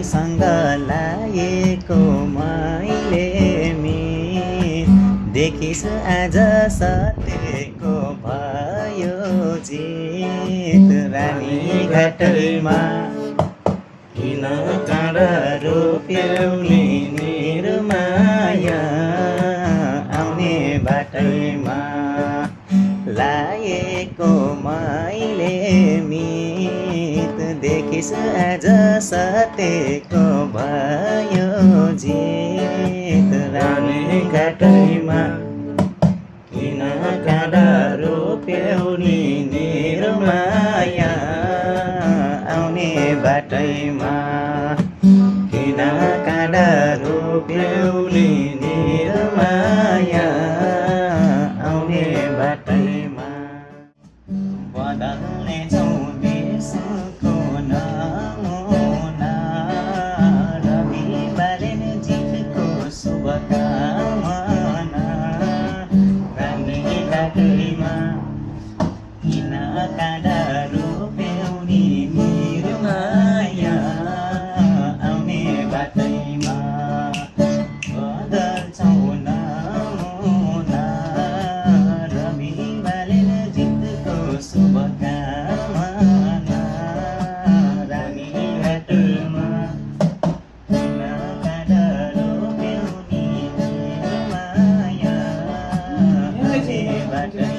सँग लागेको मैले मित देखिस आज सतेको भयो जित रानी घाटमा किन काँडा रोप्यौ नि मेरो माया आउने बाटैमा लागेको मैले मित देखिस आज सतेको भयो जित रानी घाटैमा किन काँडा रोप्यौ नि मेरो माया आउने बाटैमा किन काँडा रोप्यौ नि मेरो माया आउने बाटैमा बदल्नेछौ देशको नमुना रवि बालेन जितको शुभकामना रानी घाटैमा किन काँडा रोप्यौ नि मेरो माया आउने बाटैमा बदल्छौ नमुना रवि बालेन जितको शुभकामना रानी घाटमा किन काँडा रोप्यौ नि मेरो माया आउने बाटैमा